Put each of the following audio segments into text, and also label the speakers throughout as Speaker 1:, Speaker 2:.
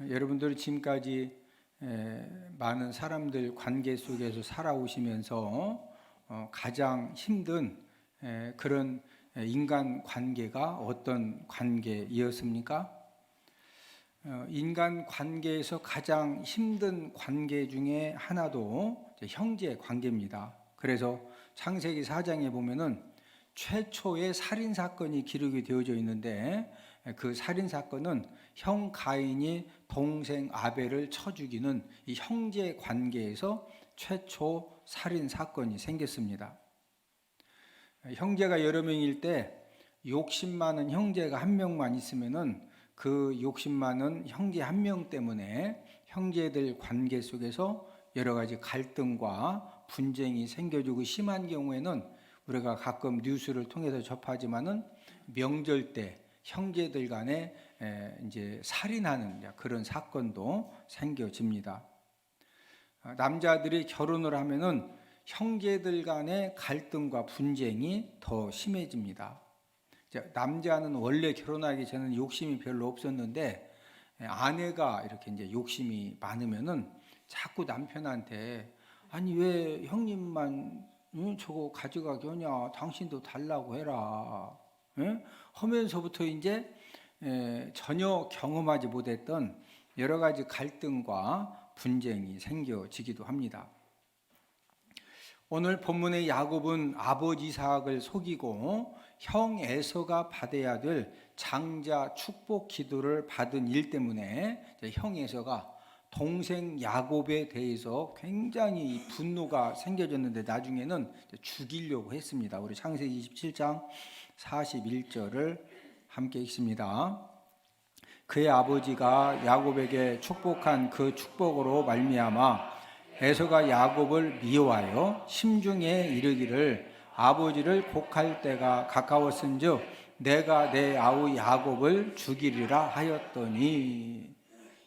Speaker 1: 여러분들이 지금까지 많은 사람들 관계 속에서 살아오시면서 가장 힘든 그런 인간 관계가 어떤 관계이었습니까? 인간 관계에서 가장 힘든 관계 중에 하나도 형제 관계입니다. 그래서 창세기 4장에 보면은 최초의 살인 사건이 기록이 되어져 있는데, 그 살인 사건은 형 가인이 동생 아벨을 쳐 죽이는 이 형제 관계에서 최초 살인 사건이 생겼습니다. 형제가 여러 명일 때 욕심 많은 형제가 한 명만 있으면은 그 욕심 많은 형제 한 명 때문에 형제들 관계 속에서 여러 가지 갈등과 분쟁이 생겨지고, 심한 경우에는 우리가 가끔 뉴스를 통해서 접하지만은 명절 때 형제들 간에 이제 살인하는 그런 사건도 생겨집니다. 남자들이 결혼을 하면은 형제들 간의 갈등과 분쟁이 더 심해집니다. 남자는 원래 결혼하기 전에는 욕심이 별로 없었는데, 아내가 이렇게 이제 욕심이 많으면은 자꾸 남편한테 아니 왜 형님만 저거 가져가게 하냐, 당신도 달라고 해라 하면서부터 이제 전혀 경험하지 못했던 여러 가지 갈등과 분쟁이 생겨지기도 합니다. 오늘 본문의 야곱은 아버지 이삭을 속이고 형 에서가 받아야 될 장자 축복 기도를 받은 일 때문에 형 에서가 동생 야곱에 대해서 굉장히 분노가 생겨졌는데, 나중에는 죽이려고 했습니다. 우리 창세기 27장 41절을 함께 읽습니다. 그의 아버지가 야곱에게 축복한 그 축복으로 말미암아 에서가 야곱을 미워하여 심중에 이르기를 아버지를 곡할 때가 가까웠은즉 내가 내 아우 야곱을 죽이리라 하였더니,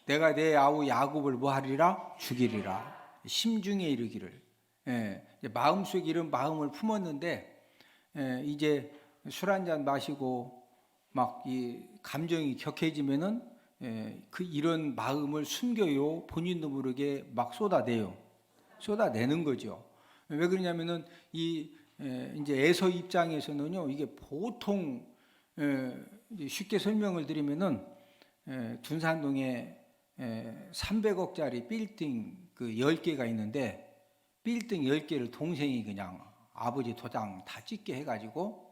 Speaker 1: 내가 내 아우 야곱을 뭐 하리라? 죽이리라. 심중에 이르기를. 마음속에 이런 마음을 품었는데, 이제 술 한잔 마시고 막 이 감정이 격해지면은 그 이런 마음을 숨겨요. 본인도 모르게 막 쏟아내는 거죠. 왜 그러냐면은 이제 에서 입장에서는요, 이게 보통 쉽게 설명을 드리면은 둔산동에 300억짜리 빌딩 그 10개가 있는데, 빌딩 10개를 동생이 그냥 아버지 도장 다 찍게 해가지고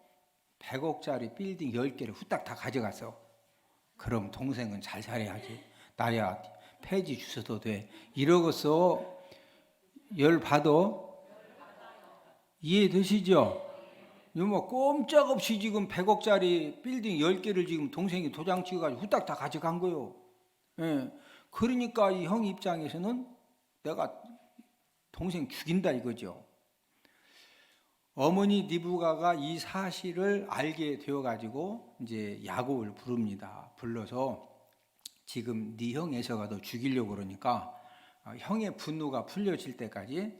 Speaker 1: 100억짜리 빌딩 10개를 후딱 다 가져갔어. 그럼 동생은 잘 살아야지, 나야 폐지 주셔도 돼, 이러고서 열 받아. 이해되시죠? 이거 뭐 꼼짝없이 지금 100억짜리 빌딩 10개를 지금 동생이 도장 찍어가지고 후딱 다 가져간 거예요. 그러니까 이 형 입장에서는 내가 동생 죽인다 이거죠. 어머니 리브가가 이 사실을 알게 되어가지고 이제 야곱을 부릅니다. 불러서 지금 네 형 에서가 너 죽이려고 그러니까 형의 분노가 풀려질 때까지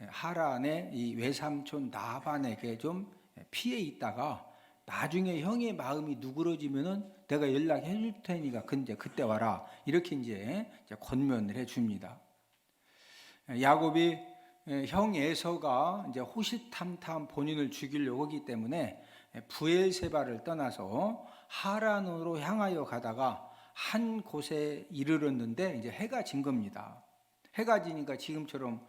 Speaker 1: 하란의 이 외삼촌 나반에게 좀 피해 있다가 나중에 형의 마음이 누그러지면은 내가 연락해 줄 테니까 그때 와라, 이렇게 이제 권면을 해 줍니다. 야곱이 형 에서가 이제 호시탐탐 본인을 죽이려고 하기 때문에 브엘세바를 떠나서 하란으로 향하여 가다가 한 곳에 이르렀는데 이제 해가 진 겁니다. 해가 지니까 지금처럼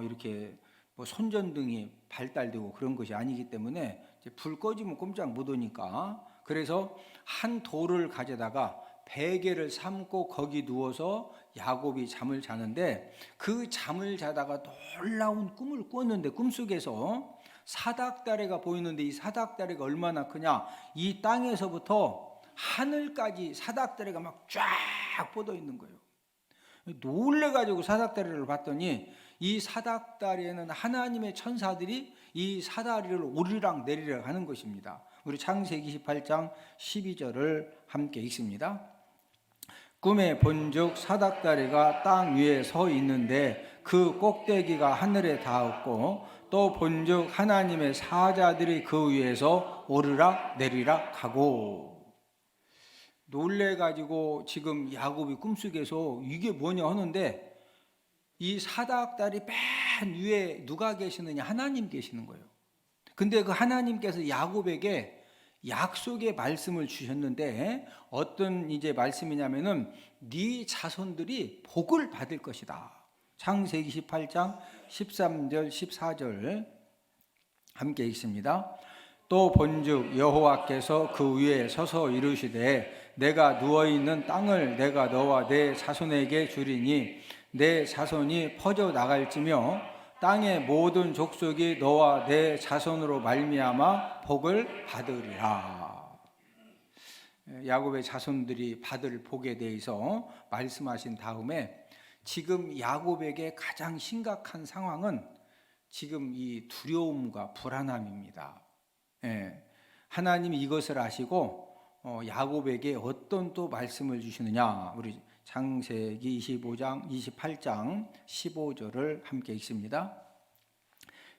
Speaker 1: 이렇게 뭐 손전등이 발달되고 그런 것이 아니기 때문에 이제 불 꺼지면 꼼짝 못 오니까, 그래서 한 돌을 가져다가 베개를 삼고 거기 누워서 야곱이 잠을 자는데, 그 잠을 자다가 놀라운 꿈을 꿨는데, 꿈속에서 사닥다리가 보이는데, 이 사닥다리가 얼마나 크냐, 이 땅에서부터 하늘까지 사닥다리가 막 쫙 뻗어 있는 거예요. 놀래가지고 사닥다리를 봤더니 이 사닥다리에는 하나님의 천사들이 이 사다리를 오르락 내리락 하는 것입니다. 우리 창세기 28장 12절을 함께 읽습니다. 꿈에 본즉 사닥다리가 땅 위에 서 있는데 그 꼭대기가 하늘에 닿았고, 또 본즉 하나님의 사자들이 그 위에서 오르락 내리락 하고. 놀래가지고 지금 야곱이 꿈속에서 이게 뭐냐 하는데 이 사닥다리 맨 위에 누가 계시느냐? 하나님 계시는 거예요. 근데 그 하나님께서 야곱에게 약속의 말씀을 주셨는데 어떤 이제 말씀이냐면은 네 자손들이 복을 받을 것이다. 창세기 18장 13절 14절 함께 읽습니다. 또 본즉 여호와께서 그 위에 서서 이르시되 내가 누워있는 땅을 내가 너와 내 자손에게 주리니 내 자손이 퍼져 나갈지며 땅의 모든 족속이 너와 내 자손으로 말미암아 복을 받으리라. 야곱의 자손들이 받을 복에 대해서 말씀하신 다음에 지금 야곱에게 가장 심각한 상황은 지금 이 두려움과 불안함입니다. 하나님이 이것을 아시고 야곱에게 어떤 또 말씀을 주시느냐? 우리 창세기 25장 28장 15절을 함께 읽습니다.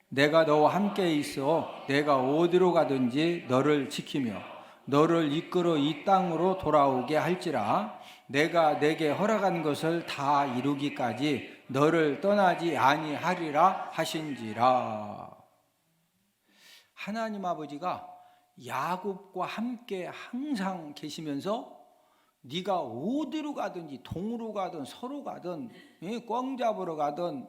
Speaker 1: 내가 너와 함께 있어 내가 어디로 가든지 너를 지키며 너를 이끌어 이 땅으로 돌아오게 할지라 내가 내게 허락한 것을 다 이루기까지 너를 떠나지 아니하리라 하신지라. 하나님 아버지가 야곱과 함께 항상 계시면서 네가 어디로 가든지 동으로 가든 서로 가든 꿩 잡으러 가든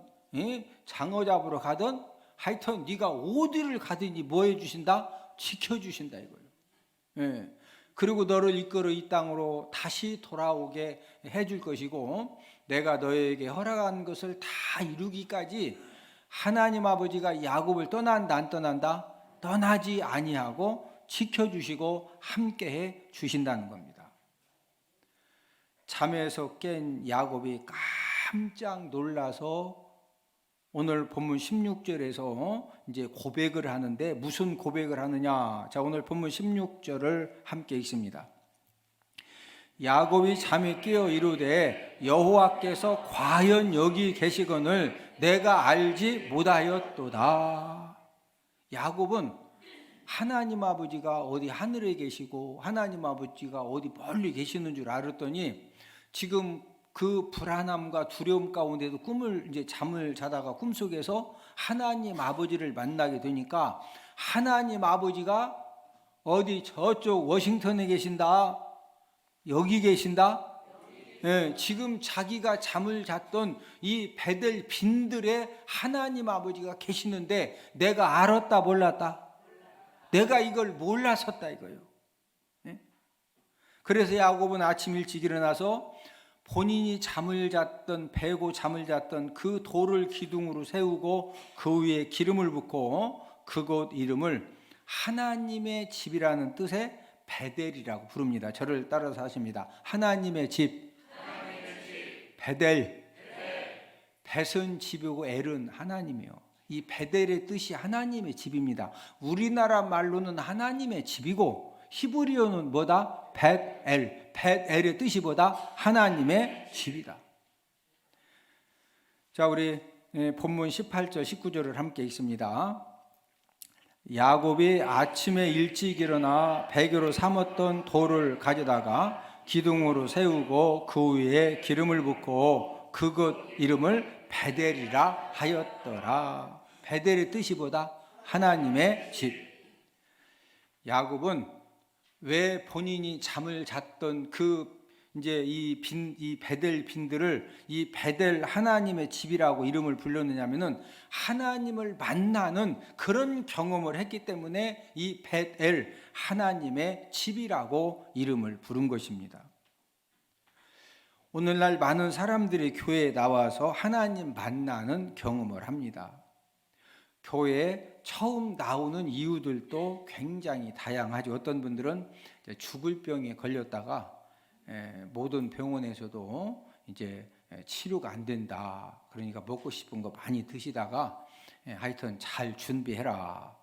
Speaker 1: 장어 잡으러 가든 하여튼 네가 어디를 가든지 뭐 해주신다? 지켜주신다 이거예요. 그리고 너를 이끌어 이 땅으로 다시 돌아오게 해줄 것이고 내가 너에게 허락한 것을 다 이루기까지 하나님 아버지가 야곱을 떠난다 안 떠난다? 떠나지 아니하고 지켜주시고 함께해 주신다는 겁니다. 잠에서 깬 야곱이 깜짝 놀라서 오늘 본문 16절에서 이제 고백을 하는데 무슨 고백을 하느냐? 자, 오늘 본문 16절을 함께 읽습니다. 야곱이 잠에 깨어 이르되 여호와께서 과연 여기 계시거늘 내가 알지 못하였도다. 야곱은 하나님 아버지가 어디 하늘에 계시고 하나님 아버지가 어디 멀리 계시는 줄 알았더니 지금 그 불안함과 두려움 가운데도 잠을 자다가 꿈속에서 하나님 아버지를 만나게 되니까 하나님 아버지가 어디 저쪽 워싱턴에 계신다? 여기 계신다? 지금 자기가 잠을 잤던 이 베델 빈들에 하나님 아버지가 계시는데 내가 알았다 몰랐다? 내가 이걸 몰랐었다 이거예요. 그래서 야곱은 아침 일찍 일어나서 본인이 베고 잠을 잤던 그 돌을 기둥으로 세우고 그 위에 기름을 붓고 그곳 이름을 하나님의 집이라는 뜻의 베델이라고 부릅니다. 저를 따라서 하십니다. 하나님의 집. 베델. 벳은 집이고 엘은 하나님이요. 이 베델의 뜻이 하나님의 집입니다. 우리나라 말로는 하나님의 집이고 히브리어는 뭐다? 벳엘. 벳엘의 뜻이 뭐다? 하나님의 집이다. 자, 우리 본문 18절 19절을 함께 읽습니다. 야곱이 아침에 일찍 일어나 베개로 삼았던 돌을 가져다가 기둥으로 세우고 그 위에 기름을 붓고 그곳 이름을 베델이라 하였더라. 베델의 뜻이 뭐다? 하나님의 집. 야곱은 왜 본인이 잠을 잤던 이 베델 빈들을 이 베델 하나님의 집이라고 이름을 불렀느냐면은 하나님을 만나는 그런 경험을 했기 때문에 이 베델 하나님의 집이라고 이름을 부른 것입니다. 오늘날 많은 사람들이 교회에 나와서 하나님 만나는 경험을 합니다. 교회에 처음 나오는 이유들도 굉장히 다양하죠. 어떤 분들은 죽을 병에 걸렸다가 모든 병원에서도 이제 치료가 안 된다. 그러니까 먹고 싶은 거 많이 드시다가 하여튼 잘 준비해라.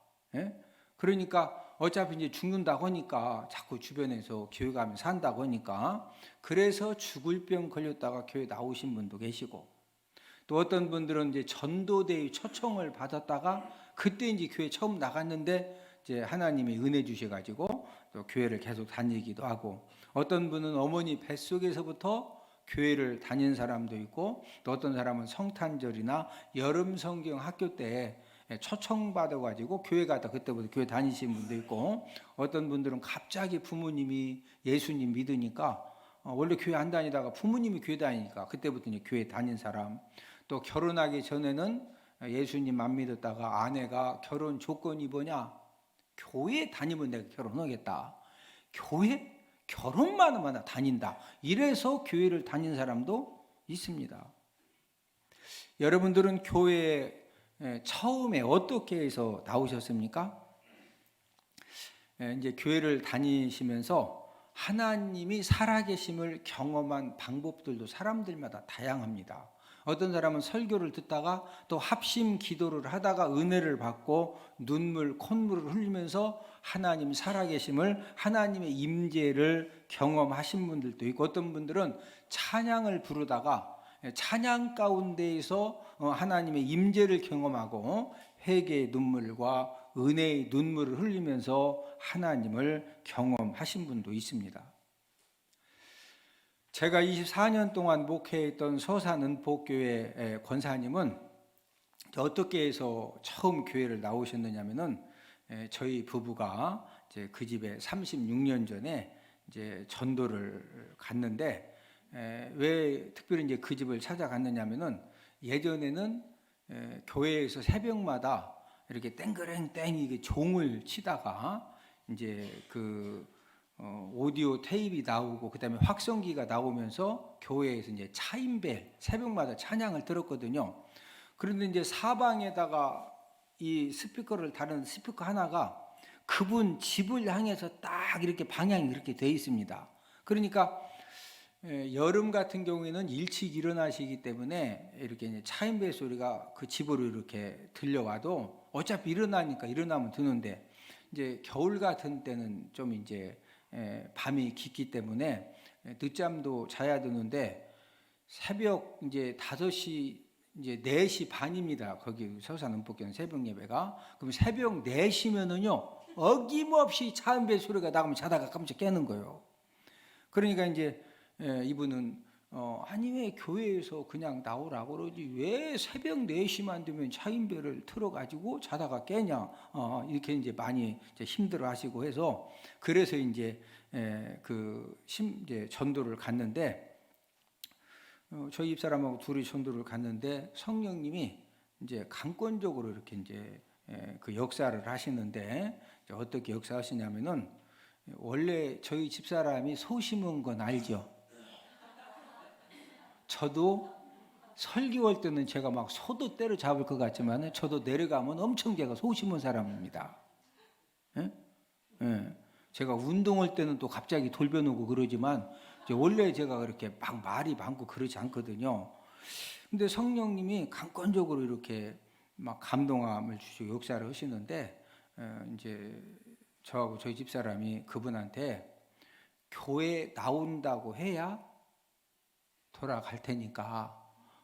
Speaker 1: 그러니까 어차피 이제 죽는다고 하니까 자꾸 주변에서 교회 가면 산다고 하니까 그래서 죽을 병 걸렸다가 교회 나오신 분도 계시고 또 어떤 분들은 이제 전도대회 초청을 받았다가 그때 이제 교회 처음 나갔는데 이제 하나님이 은혜 주셔가지고 또 교회를 계속 다니기도 하고 어떤 분은 어머니 뱃속에서부터 교회를 다닌 사람도 있고, 또 어떤 사람은 성탄절이나 여름 성경 학교 때 초청받아 가지고 교회 가다 그때부터 교회 다니신 분도 있고, 어떤 분들은 갑자기 부모님이 예수님 믿으니까 원래 교회 안 다니다가 부모님이 교회 다니니까 그때부터 이제 교회 다닌 사람, 또 결혼하기 전에는 예수님 안 믿었다가 아내가 결혼 조건이 뭐냐, 교회 다니면 내가 결혼하겠다, 교회 결혼만 하면 나 다닌다, 이래서 교회를 다닌 사람도 있습니다. 여러분들은 교회에 처음에 어떻게 해서 나오셨습니까? 이제 교회를 다니시면서 하나님이 살아계심을 경험한 방법들도 사람들마다 다양합니다. 어떤 사람은 설교를 듣다가 또 합심 기도를 하다가 은혜를 받고 눈물, 콧물을 흘리면서 하나님 살아계심을, 하나님의 임재를 경험하신 분들도 있고, 어떤 분들은 찬양을 부르다가 찬양 가운데에서 하나님의 임재를 경험하고 회개의 눈물과 은혜의 눈물을 흘리면서 하나님을 경험하신 분도 있습니다. 제가 24년 동안 목회했던 서산은복교회 권사님은 어떻게 해서 처음 교회를 나오셨느냐면은, 저희 부부가 이제 그 집에 36년 전에 이제 전도를 갔는데, 왜 특별히 이제 그 집을 찾아갔느냐면은, 예전에는 교회에서 새벽마다 이렇게 땡그랭땡 종을 치다가 이제 오디오 테이프가 나오고 그다음에 확성기가 나오면서 교회에서 이제 차인벨 새벽마다 찬양을 들었거든요. 그런데 이제 사방에다가 이 스피커를 다루는 스피커 하나가 그분 집을 향해서 딱 이렇게 방향이 이렇게 돼 있습니다. 그러니까 여름 같은 경우에는 일찍 일어나시기 때문에 이렇게 이제 차인벨 소리가 그 집으로 이렇게 들려와도 어차피 일어나면 드는데, 이제 겨울 같은 때는 좀 이제 밤이 깊기 때문에 늦잠도 자야 되는데, 새벽 이제 5시, 이제 4시 반입니다. 거기 서산은복교는 새벽 예배가. 그럼 새벽 4시면은요, 어김없이 차인벨 소리가 나가면 자다가 깜짝 깨는 거예요. 그러니까 이제 이분은 아니 왜 교회에서 그냥 나오라고 그러지, 왜 새벽 4시만 되면 차인벨을 틀어가지고 자다가 깨냐, 이렇게 이제 많이 이제 힘들어하시고 해서, 그래서 이제 이제 전도를 갔는데, 저희 집사람하고 둘이 전도를 갔는데 성령님이 이제 강권적으로 이렇게 이제 그 역사를 하시는데, 이제 어떻게 역사하시냐면은, 원래 저희 집사람이 소 심은 건 알죠? 저도 설교할 때는 제가 막 소도 때려잡을 것 같지만, 저도 내려가면 엄청 제가 소 심은 사람입니다. 예? 예. 제가 운동할 때는 또 갑자기 돌변하고 그러지만, 원래 제가 그렇게 막 말이 많고 그러지 않거든요. 근데 성령님이 강권적으로 이렇게 막 감동함을 주시고 역사를 하시는데, 이제 저하고 저희 집사람이 그분한테 교회 나온다고 해야 돌아갈 테니까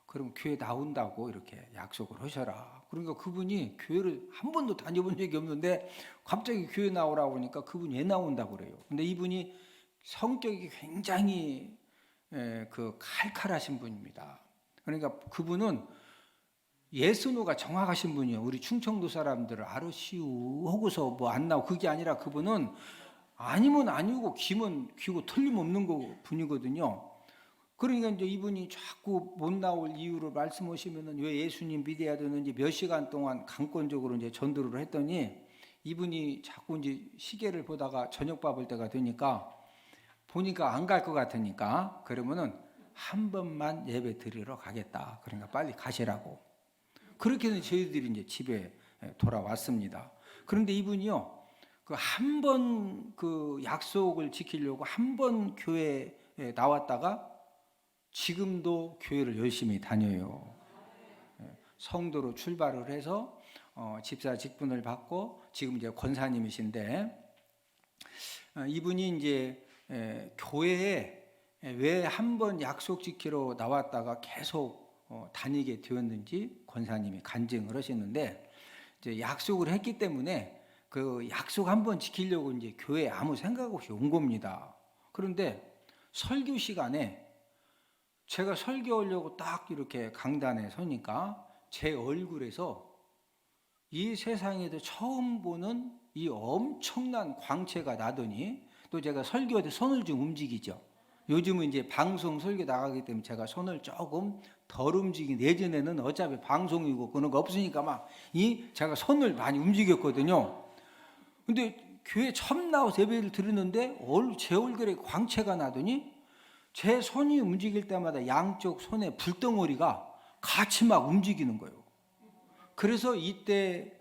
Speaker 1: 그럼 교회 나온다고 이렇게 약속을 하셔라. 그러니까 그분이 교회를 한 번도 다녀본 적이 없는데 갑자기 교회 나오라고 하니까 그분이 왜 나온다고 그래요. 근데 이분이 성격이 굉장히 칼칼하신 분입니다. 그러니까 그분은 예수노가 정확하신 분이에요. 우리 충청도 사람들을 아르시우 하고서 뭐 안 나오고, 그게 아니라 그분은 아니면 아니고 귀면 귀고 틀림없는 분이거든요. 그러니까 이제 이분이 자꾸 못 나올 이유를 말씀하시면은 왜 예수님 믿어야 되는지 몇 시간 동안 강권적으로 이제 전도를 했더니, 이분이 자꾸 이제 시계를 보다가 저녁밥 올 때가 되니까 보니까 안 갈 것 같으니까, 그러면은 한 번만 예배 드리러 가겠다. 그러니까 빨리 가시라고. 그렇게 해서 저희들이 이제 집에 돌아왔습니다. 그런데 이분이요, 그 한 번 그 약속을 지키려고 한 번 교회에 나왔다가 지금도 교회를 열심히 다녀요. 성도로 출발을 해서 집사 직분을 받고 지금 이제 권사님이신데, 이분이 이제 교회에 왜 한 번 약속 지키러 나왔다가 계속 다니게 되었는지 권사님이 간증을 하시는데, 이제 약속을 했기 때문에 그 약속 한 번 지키려고 이제 교회에 아무 생각 없이 온 겁니다. 그런데 설교 시간에 제가 설교하려고 딱 이렇게 강단에 서니까 제 얼굴에서 이 세상에도 처음 보는 이 엄청난 광채가 나더니, 또 제가 설교할 때 손을 좀 움직이죠. 요즘은 이제 방송 설교 나가기 때문에 제가 손을 조금 덜 움직이는데, 예전에는 어차피 방송이고 그런 거 없으니까 막 제가 손을 많이 움직였거든요. 근데 교회 처음 나와서 예배를 드리는데 제 얼굴에 광채가 나더니 제 손이 움직일 때마다 양쪽 손의 불덩어리가 같이 막 움직이는 거예요. 그래서 이때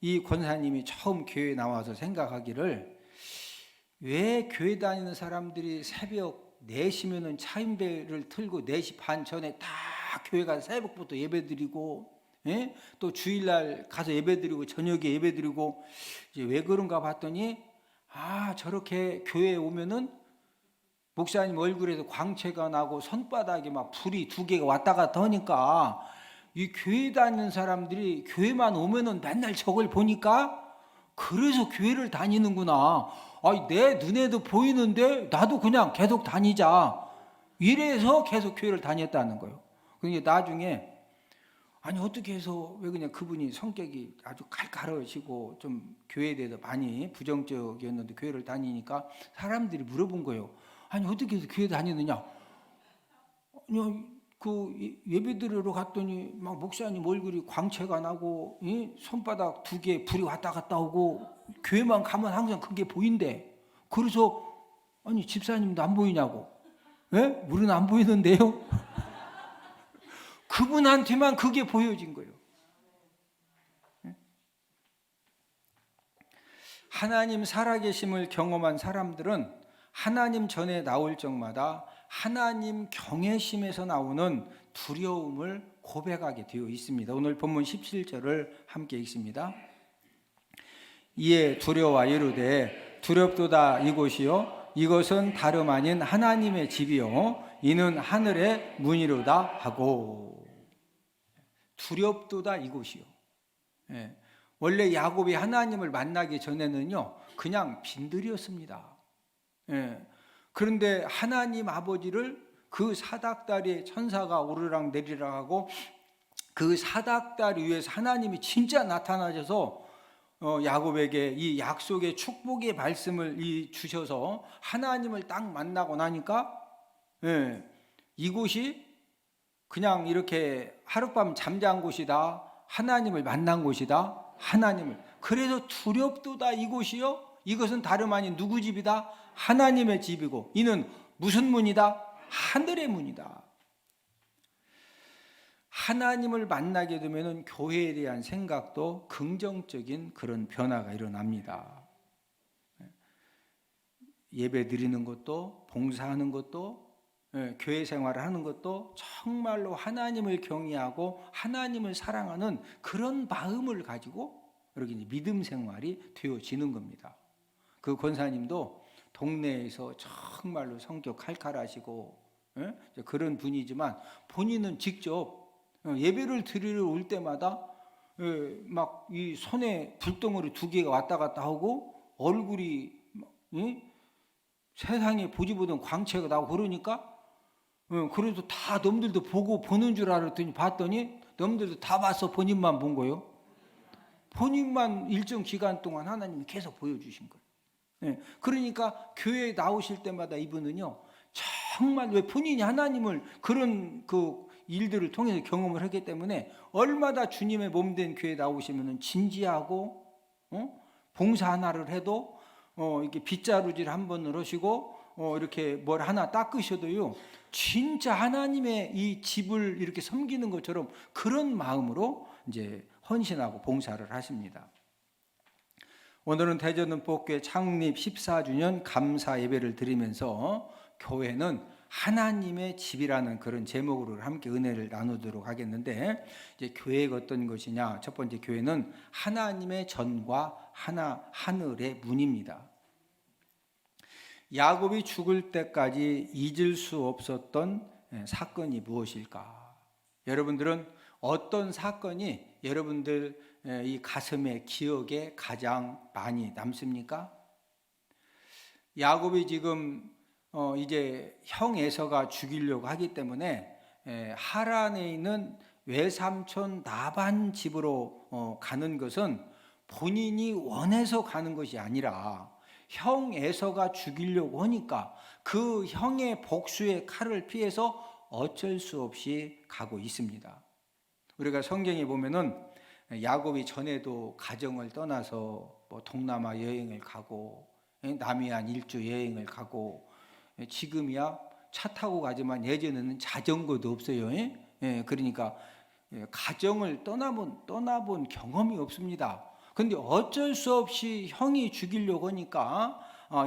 Speaker 1: 이 권사님이 처음 교회에 나와서 생각하기를, 왜 교회 다니는 사람들이 새벽 4시면은 차인배를 틀고 4시 반 전에 다 교회 가서 새벽부터 예배드리고, 예? 또 주일날 가서 예배드리고 저녁에 예배드리고, 이제 왜 그런가 봤더니, 저렇게 교회에 오면은 목사님 얼굴에서 광채가 나고 손바닥에 막 불이 2개가 왔다 갔다 하니까, 이 교회 다니는 사람들이 교회만 오면은 맨날 저걸 보니까 그래서 교회를 다니는구나. 내 눈에도 보이는데 나도 그냥 계속 다니자. 이래서 계속 교회를 다녔다는 거예요. 그러니까 나중에 어떻게 해서, 왜 그냥 그분이 성격이 아주 칼칼하시고 좀 교회에 대해서 많이 부정적이었는데 교회를 다니니까 사람들이 물어본 거예요. 어떻게 해서 교회 다니느냐? 예배 드리러 갔더니 막 목사님 얼굴이 광채가 나고, 손바닥 2개 불이 왔다 갔다 오고, 교회만 가면 항상 그게 보인대. 그래서 집사님도 안 보이냐고. 예? 우리는 안 보이는데요. 그분한테만 그게 보여진 거예요. 하나님 살아계심을 경험한 사람들은 하나님 전에 나올 적마다 하나님 경외심에서 나오는 두려움을 고백하게 되어 있습니다. 오늘 본문 17절을 함께 읽습니다. 이에 두려워 이르되 두렵도다 이곳이요 이것은 다름 아닌 하나님의 집이요 이는 하늘의 문이로다 하고. 두렵도다 이곳이요. 예. 원래 야곱이 하나님을 만나기 전에는요 그냥 빈들이었습니다. 예. 그런데 하나님 아버지를 그 사닥다리에 천사가 오르락 내리락 하고, 그 사닥다리 위에서 하나님이 진짜 나타나셔서 야곱에게 이 약속의 축복의 말씀을 주셔서 하나님을 딱 만나고 나니까, 이곳이 그냥 이렇게 하룻밤 잠잔 곳이다, 하나님을 만난 곳이다. 그래서 두렵도다 이곳이요 이것은 다름 아닌 누구 집이다? 하나님의 집이고 이는 무슨 문이다? 하늘의 문이다. 하나님을 만나게 되면 교회에 대한 생각도 긍정적인 그런 변화가 일어납니다. 예배 드리는 것도, 봉사하는 것도, 교회 생활을 하는 것도 정말로 하나님을 경외하고 하나님을 사랑하는 그런 마음을 가지고 이렇게 믿음 생활이 되어지는 겁니다. 그 권사님도 동네에서 정말로 성격 칼칼하시고 그런 분이지만, 본인은 직접 예배를 드리러 올 때마다 막 이 손에 불덩어리 2개가 왔다 갔다 하고, 얼굴이 세상에 보지 보던 광채가 나고 그러니까, 그래도 다 넘들도 보는 줄 알았더니 봤더니 넘들도 다 봤어. 본인만 본 거예요. 본인만 일정 기간 동안 하나님이 계속 보여주신 거예요. 그러니까 교회에 나오실 때마다 이분은요 정말, 왜 본인이 하나님을 그런 그 일들을 통해서 경험을 했기 때문에 얼마나 주님의 몸된 교회에 나오시면 진지하고, 봉사 하나를 해도 이렇게 빗자루질 한 번을 하시고, 이렇게 뭘 하나 닦으셔도요 진짜 하나님의 이 집을 이렇게 섬기는 것처럼 그런 마음으로 이제 헌신하고 봉사를 하십니다. 오늘은 대전은복교회 창립 14주년 감사 예배를 드리면서 교회는 하나님의 집이라는 그런 제목으로 함께 은혜를 나누도록 하겠는데, 이제 교회가 어떤 것이냐? 첫 번째, 교회는 하나님의 전과 하늘의 문입니다. 야곱이 죽을 때까지 잊을 수 없었던 사건이 무엇일까? 여러분들은 어떤 사건이 여러분들 이 가슴의 기억에 가장 많이 남습니까? 야곱이 지금 이제 형 에서가 죽이려고 하기 때문에 하란에 있는 외삼촌 라반 집으로 가는 것은 본인이 원해서 가는 것이 아니라 형 에서가 죽이려고 하니까 그 형의 복수의 칼을 피해서 어쩔 수 없이 가고 있습니다. 우리가 성경에 보면은 야곱이 전에도 가정을 떠나서 뭐 동남아 여행을 가고 남해안 일주 여행을 가고 지금이야 차 타고 가지만 예전에는 자전거도 없어요. 그러니까 가정을 떠나본 경험이 없습니다. 근데 어쩔 수 없이 형이 죽이려고 하니까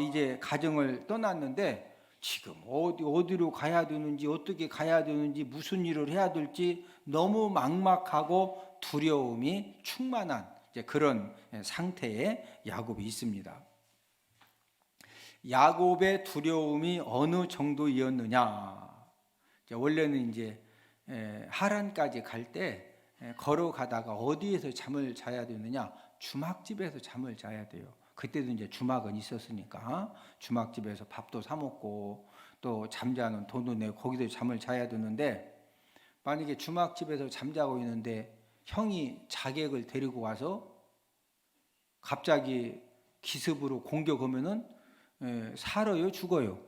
Speaker 1: 이제 가정을 떠났는데 지금 어디로 가야 되는지 어떻게 가야 되는지 무슨 일을 해야 될지 너무 막막하고 두려움이 충만한 이제 그런 상태에 야곱이 있습니다. 야곱의 두려움이 어느 정도였느냐? 원래는 이제 하란까지 갈 때 걸어가다가 어디에서 잠을 자야 되느냐? 주막집에서 잠을 자야 돼요. 그때도 이제 주막은 있었으니까 주막집에서 밥도 사 먹고 또 잠자는 돈도 내고 거기서 잠을 자야 되는데, 만약에 주막집에서 잠자고 있는데 형이 자객을 데리고 와서 갑자기 기습으로 공격하면은 살아요, 죽어요?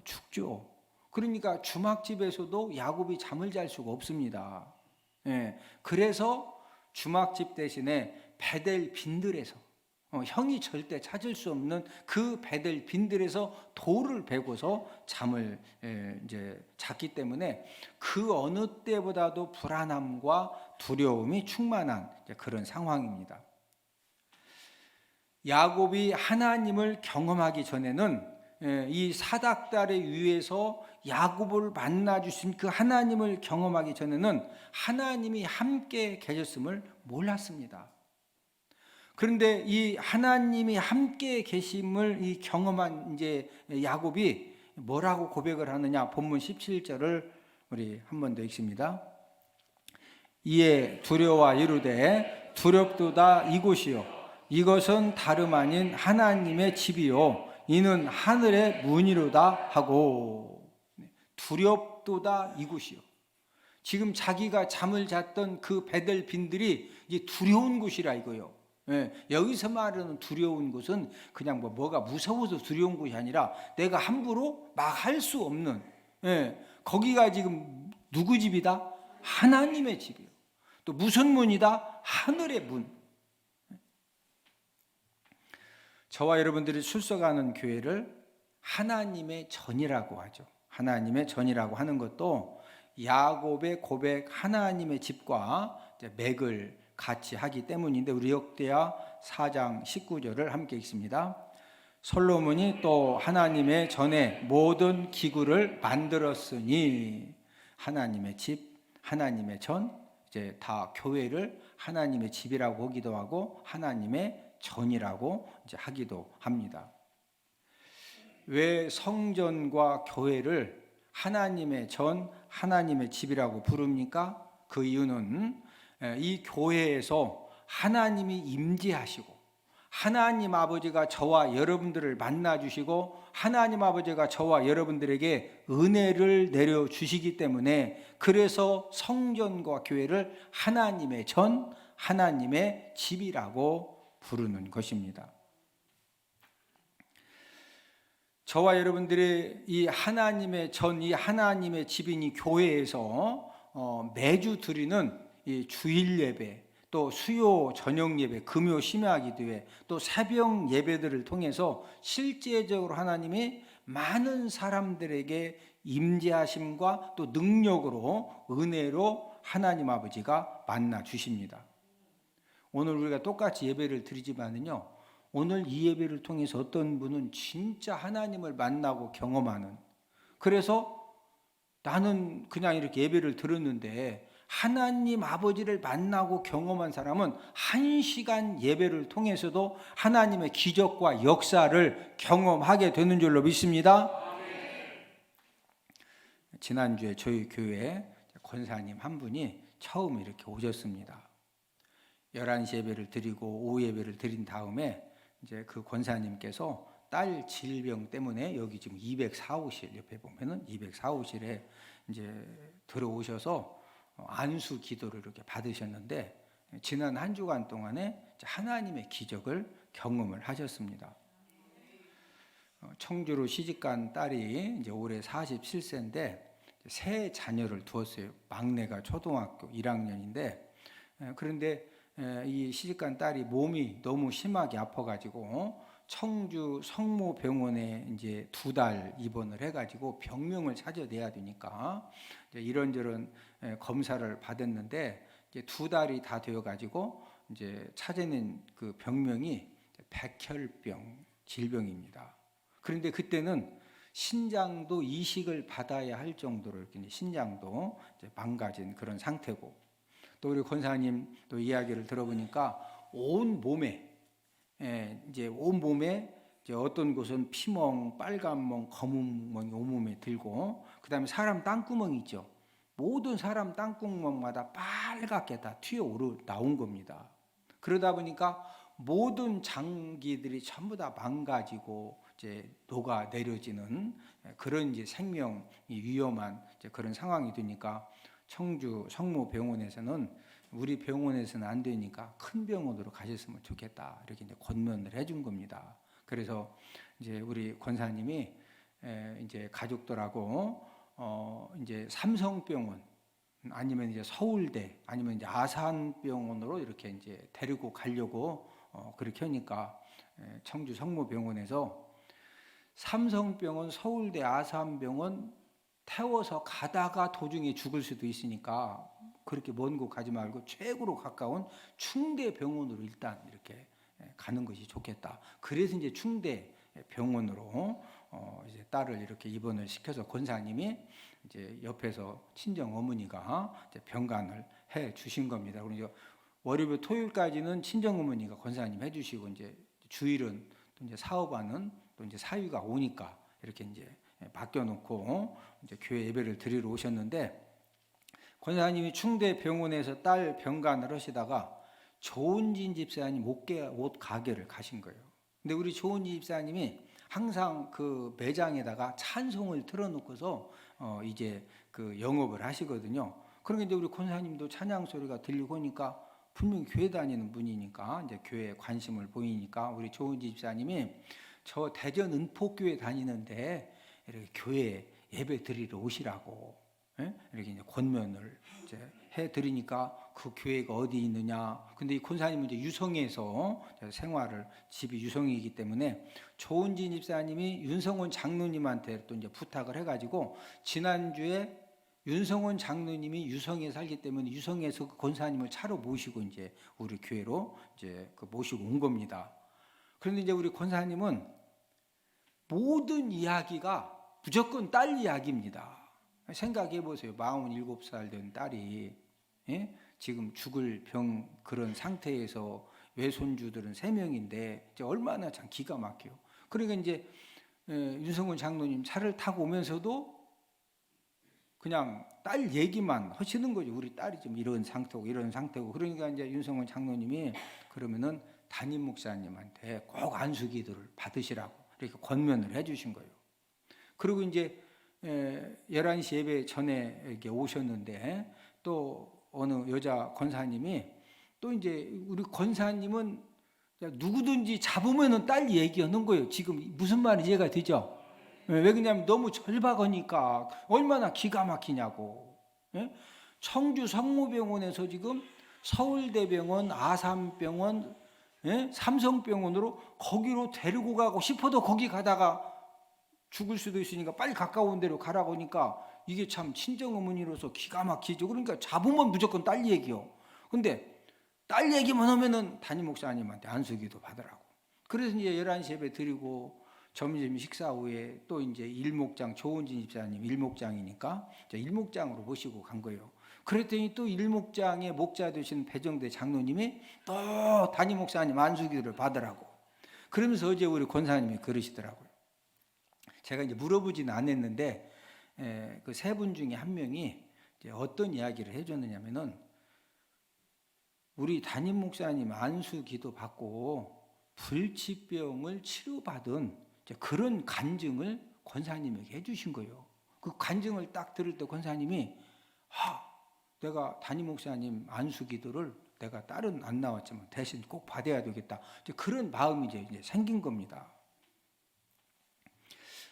Speaker 1: 죽죠. 그러니까 주막집에서도 야곱이 잠을 잘 수가 없습니다. 그래서 주막집 대신에 베델 빈들에서 형이 절대 찾을 수 없는 그 베델 빈들에서 돌을 베고서 잠을 이제 잤기 때문에 그 어느 때보다도 불안함과 두려움이 충만한 그런 상황입니다. 야곱이 하나님을 경험하기 전에는 이 사닥다리 위에서 야곱을 만나 주신 그 하나님을 경험하기 전에는 하나님이 함께 계셨음을 몰랐습니다. 그런데 이 하나님이 함께 계심을 이 경험한 이제 야곱이 뭐라고 고백을 하느냐? 본문 17절을 우리 한 번 더 읽습니다. 이에 두려워 이르되 두렵도다 이곳이요 이것은 다름 아닌 하나님의 집이요 이는 하늘의 문이로다 하고, 두렵도다 이곳이요. 지금 자기가 잠을 잤던 그 베델 빈들이 이제 두려운 곳이라 이거요. 여기서 말하는 두려운 곳은 그냥 뭐가 무서워서 두려운 곳이 아니라 내가 함부로 막 할 수 없는, 거기가 지금 누구 집이다? 하나님의 집이요. 또 무슨 문이다? 하늘의 문. 저와 여러분들이 출석하는 교회를 하나님의 전이라고 하죠. 하나님의 전이라고 하는 것도 야곱의 고백 하나님의 집과 맥을 같이 하기 때문인데, 우리 역대하 4장 19절을 함께 읽습니다. 솔로몬이 또 하나님의 전에 모든 기구를 만들었으니, 하나님의 집, 하나님의 전, 이제 다 교회를 하나님의 집이라고 하기도 하고 하나님의 전이라고 이제 하기도 합니다. 왜 성전과 교회를 하나님의 전, 하나님의 집이라고 부릅니까? 그 이유는 이 교회에서 하나님이 임재하시고 하나님 아버지가 저와 여러분들을 만나주시고 하나님 아버지가 저와 여러분들에게 은혜를 내려주시기 때문에, 그래서 성전과 교회를 하나님의 전, 하나님의 집이라고 부르는 것입니다. 저와 여러분들의 이 하나님의 전, 이 하나님의 집인 이 교회에서 매주 드리는 이 주일 예배, 또 수요 저녁 예배, 금요 심야 기도회, 또 새벽 예배들을 통해서 실제적으로 하나님이 많은 사람들에게 임재하심과 또 능력으로, 은혜로 하나님 아버지가 만나 주십니다. 오늘 우리가 똑같이 예배를 드리지만은요, 오늘 이 예배를 통해서 어떤 분은 진짜 하나님을 만나고 경험하는, 그래서 나는 그냥 이렇게 예배를 들었는데 하나님 아버지를 만나고 경험한 사람은 1시간 예배를 통해서도 하나님의 기적과 역사를 경험하게 되는 줄로 믿습니다. 지난주에 저희 교회에 권사님 한 분이 처음 이렇게 오셨습니다. 11시 예배를 드리고 오후 예배를 드린 다음에 이제 그 권사님께서 딸 질병 때문에 여기 지금 204호실 옆에 보면은 204호실에 이제 들어오셔서 안수 기도를 이렇게 받으셨는데 지난 한 주간 동안에 하나님의 기적을 경험을 하셨습니다. 청주로 시집간 딸이 이제 올해 47세인데 세 자녀를 두었어요. 막내가 초등학교 1학년인데 그런데 이 시집간 딸이 몸이 너무 심하게 아파가지고 청주 성모병원에 이제 2달 입원을 해가지고 병명을 찾아내야 되니까 이제 이런저런 검사를 받았는데 이제 2달이 다 되어가지고 이제 찾아낸 그 병명이 백혈병 질병입니다. 그런데 그때는 신장도 이식을 받아야 할 정도로 이렇게 신장도 이제 망가진 그런 상태고, 또 우리 권사님 또 이야기를 들어보니까 온 몸에 이제 어떤 곳은 피멍, 빨간멍, 검은멍이 온몸에 들고, 그다음에 사람 땅구멍 있죠. 모든 사람 땅구멍마다 빨갛게 다 튀어 나온 겁니다. 그러다 보니까 모든 장기들이 전부 다 망가지고 이제 녹아 내려지는 그런 이제 생명이 위험한 이제 그런 상황이 되니까 청주 성모병원에서는 우리 병원에서는 안 되니까 큰 병원으로 가셨으면 좋겠다 이렇게 이제 권면을 해준 겁니다. 그래서 이제 우리 권사님이 이제 가족들하고 이제 삼성병원 아니면 이제 서울대 아니면 이제 아산병원으로 이렇게 이제 데리고 가려고 그렇게 하니까 청주 성모병원에서 삼성병원, 서울대, 아산병원 태워서 가다가 도중에 죽을 수도 있으니까 그렇게 먼 곳 가지 말고 최고로 가까운 충대병원으로 일단 이렇게 가는 것이 좋겠다. 그래서 이제 충대병원으로 이제 딸을 이렇게 입원을 시켜서 권사님이 이제 옆에서 친정 어머니가 이제 병간을 해 주신 겁니다. 그리고 월요일 토요일까지는 친정 어머니가 권사님 해주시고 이제 주일은 또 이제 사업하는 또 이제 사위가 오니까 이렇게 이제 맡겨놓고 이제 교회 예배를 드리러 오셨는데, 권사님이 충대병원에서 딸 병간을 하시다가 조은진 집사님 옷 가게를 가신 거예요. 근데 우리 조은진 집사님이 항상 그 매장에다가 찬송을 틀어놓고서 이제 그 영업을 하시거든요. 그러니까 이제 우리 권사님도 찬양 소리가 들리고 하니까 분명히 교회 다니는 분이니까 이제 교회에 관심을 보이니까 우리 조은진 집사님이 저 대전 은포교회 다니는데 이렇게 교회 예배 드리러 오시라고 이렇게 이제 권면을 이제 해 드리니까 그 교회가 어디 있느냐. 근데 이 권사님은 이제 유성에서 생활을 집이 유성이기 때문에 조은진 집사님이 윤성원 장로님한테 또 이제 부탁을 해가지고 지난주에 윤성원 장로님이 유성에 살기 때문에 유성에서 그 권사님을 차로 모시고 이제 우리 교회로 이제 그 모시고 온 겁니다. 그런데 이제 우리 권사님은 모든 이야기가 무조건 딸 이야기입니다. 생각해 보세요. 47살 된 딸이 지금 죽을 병 그런 상태에서 외손주들은 3명인데 얼마나 참 기가 막혀요. 그러니까 이제 윤성훈 장로님 차를 타고 오면서도 그냥 딸 얘기만 하시는 거죠. 우리 딸이 좀 이런 상태고. 그러니까 이제 윤성훈 장로님이 그러면은 담임 목사님한테 꼭 안수기도를 받으시라고 이렇게 권면을 해주신 거예요. 그리고 이제 11시 예배 전에 이렇게 오셨는데 또 어느 여자 권사님이 또 이제 우리 권사님은 누구든지 잡으면은 딸 얘기하는 거예요. 지금 무슨 말인지 이해가 되죠? 왜 그러냐면 너무 절박하니까 얼마나 기가 막히냐고. 청주 성모병원에서 지금 서울대병원, 아산병원, 삼성병원으로 거기로 데리고 가고 싶어도 거기 가다가 죽을 수도 있으니까 빨리 가까운 데로 가라고 하니까 이게 참 친정 어머니로서 기가 막히죠. 그러니까 잡으면 무조건 딸 얘기요. 근데 딸 얘기만 하면은 담임 목사님한테 안수기도 받으라고. 그래서 이제 11시 예배 드리고 점심 식사 후에 또 이제 일목장 조은진 집사님 일목장이니까 일목장으로 모시고 간 거예요. 그랬더니 또 일목장의 목자 되신 배정대 장로님이 또 담임 목사님 안수기도를 받으라고. 그러면서 어제 우리 권사님이 그러시더라고요. 제가 이제 물어보지는 않았는데 그 세 분 중에 한 명이 이제 어떤 이야기를 해줬느냐면은 우리 담임 목사님 안수기도 받고 불치병을 치료받은 이제 그런 간증을 권사님에게 해주신 거예요. 그 간증을 딱 들을 때 권사님이 내가 담임 목사님 안수 기도를 내가 딸은 안 나왔지만 대신 꼭 받아야 되겠다. 이제 그런 마음이 이제 생긴 겁니다.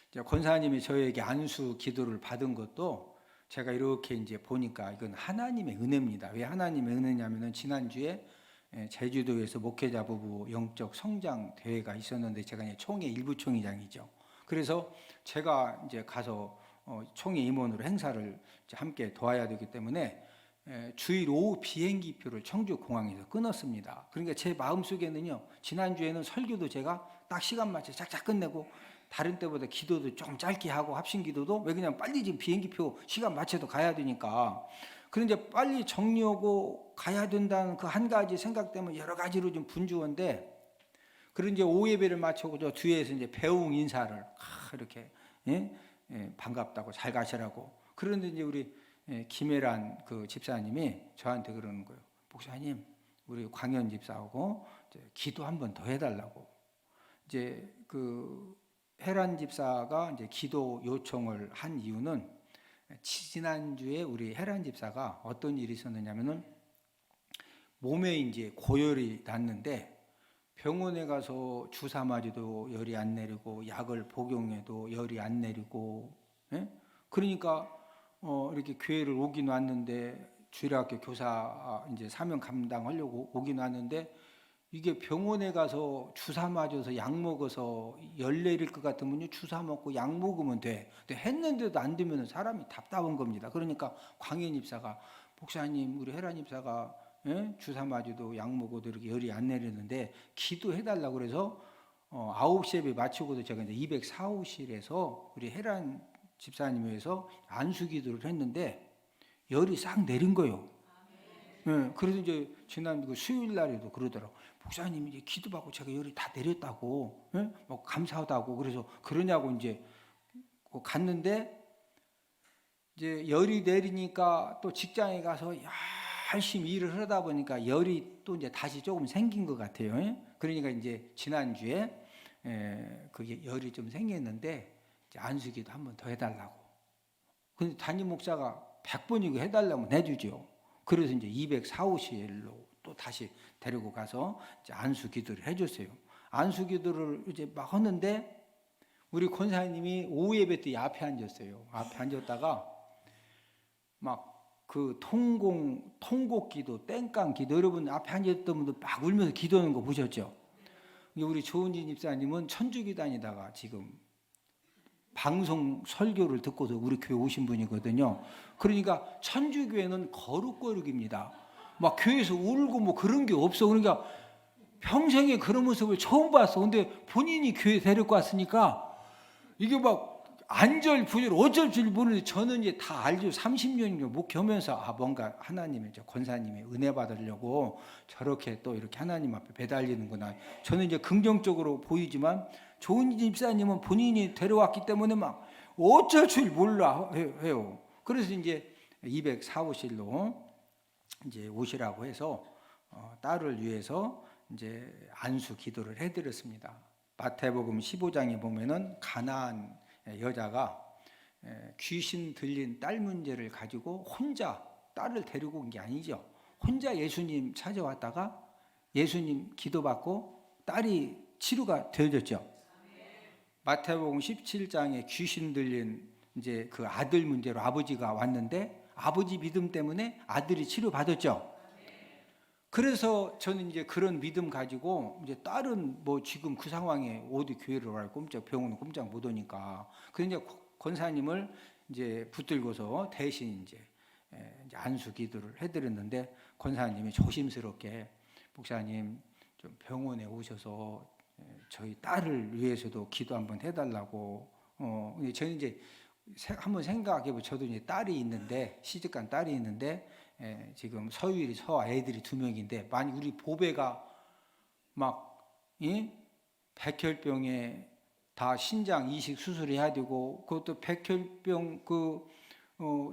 Speaker 1: 이제 권사님이 저에게 안수 기도를 받은 것도 제가 이렇게 이제 보니까 이건 하나님의 은혜입니다. 왜 하나님의 은혜냐면은 지난주에 제주도에서 목회자 부부 영적 성장 대회가 있었는데 제가 이제 총회 일부 총회장이죠. 그래서 제가 이제 가서 총회 임원으로 행사를 이제 함께 도와야 되기 때문에 주일 오후 비행기표를 청주공항에서 끊었습니다. 그러니까 제 마음속에는요, 지난주에는 설교도 제가 딱 시간 맞춰 쫙쫙 끝내고 다른 때보다 기도도 좀 짧게 하고 합심 기도도 왜 그냥 빨리 지금 비행기표 시간 맞춰도 가야 되니까 그런데 빨리 정리하고 가야 된다는 그 한 가지 생각 때문에 여러 가지로 좀 분주한데 그런 이제 오후 예배를 마치고 저 뒤에서 이제 배웅 인사를 이렇게 반갑다고 잘 가시라고 그런데 이제 우리 김혜란 그 집사님이 저한테 그러는 거예요. 목사님, 우리 광현 집사하고 이제 기도 한 번 더 해달라고. 이제 그 혜란 집사가 이제 기도 요청을 한 이유는 지난주에 우리 혜란 집사가 어떤 일이 있었느냐면은 몸에 이제 고열이 났는데 병원에 가서 주사 맞아도 열이 안 내리고 약을 복용해도 열이 안 내리고 그러니까 이렇게 교회를 오긴 왔는데 주일학교 교사 이제 사명 감당하려고 오긴 왔는데 이게 병원에 가서 주사 맞아서 약 먹어서 열 내릴 것 같으면 주사 먹고 약 먹으면 돼. 근데 했는데도 안 되면 사람이 답답한 겁니다. 그러니까 광현 입사가 목사님 우리 혜란 입사가 주사 맞아도 약 먹어도 이렇게 열이 안 내리는데 기도해달라고 그래서 9시 예배 마치고도 제가 이제 204호실에서 우리 혜란 집사님 위해서 안수 기도를 했는데 열이 싹 내린 거예요. 그래서 이제 지난 그 수요일 날에도 그러더라고. 목사님 이제 기도받고 제가 열이 다 내렸다고, 뭐 감사하다고 그래서 그러냐고 이제 갔는데 이제 열이 내리니까 또 직장에 가서 열심히 일을 하다 보니까 열이 또 이제 다시 조금 생긴 것 같아요. 그러니까 이제 지난주에 그게 열이 좀 생겼는데 이제 안수기도 한 번 더 해달라고. 근데 담임 목사가 100번이고 해달라면 해주죠. 그래서 이제 204호실로 또 다시 데리고 가서 이제 안수 기도를 해줬어요. 안수 기도를 이제 막 하는데 우리 권사님이 오후 예배 때 앞에 앉았어요. 앞에 앉았다가 막 그 통곡 기도, 땡깡 기도 여러분 앞에 앉았던 분들 막 울면서 기도하는 거 보셨죠? 우리 조은진 집사님은 천주교 다니다가 지금 방송 설교를 듣고서 우리 교회 오신 분이거든요. 그러니까 천주교회는 거룩거룩입니다. 막 교회에서 울고 뭐 그런 게 없어. 그러니까 평생에 그런 모습을 처음 봤어. 근데 본인이 교회 데리고 왔으니까 이게 막 안절부절 어쩔 줄 모르는데 저는 이제 다 알죠. 30년이나 목회하면서 뭔가 하나님의 권사님의 은혜 받으려고 저렇게 또 이렇게 하나님 앞에 배달리는구나. 저는 이제 긍정적으로 보이지만 좋은 집사님은 본인이 데려왔기 때문에 막 어쩔 줄 몰라 해요. 그래서 이제 204호실로 이제 오시라고 해서 딸을 위해서 이제 안수 기도를 해드렸습니다. 마태복음 15장에 보면은 가나안 여자가 귀신 들린 딸 문제를 가지고 혼자 딸을 데리고 온 게 아니죠. 혼자 예수님 찾아왔다가 예수님 기도받고 딸이 치료가 되어졌죠. 마태복음 17장에 귀신 들린 이제 그 아들 문제로 아버지가 왔는데 아버지 믿음 때문에 아들이 치료받았죠. 그래서 저는 이제 그런 믿음 가지고 이제 딸은 뭐 지금 그 상황에 어디 교회를 갈 꼼짝 병원은 꼼짝 못 오니까 그래서 이제 권사님을 이제 붙들고서 대신 이제 안수 기도를 해드렸는데 권사님이 조심스럽게 목사님 좀 병원에 오셔서 저희 딸을 위해서도 기도 한번 해달라고. 저는 이제 한번 생각해보면 저도 이제 딸이 있는데 시집간 딸이 있는데 지금 서유일이 서 애들이 2명인데 만약 우리 보배가 막 백혈병에 다 신장 이식 수술해야 되고 그것도 백혈병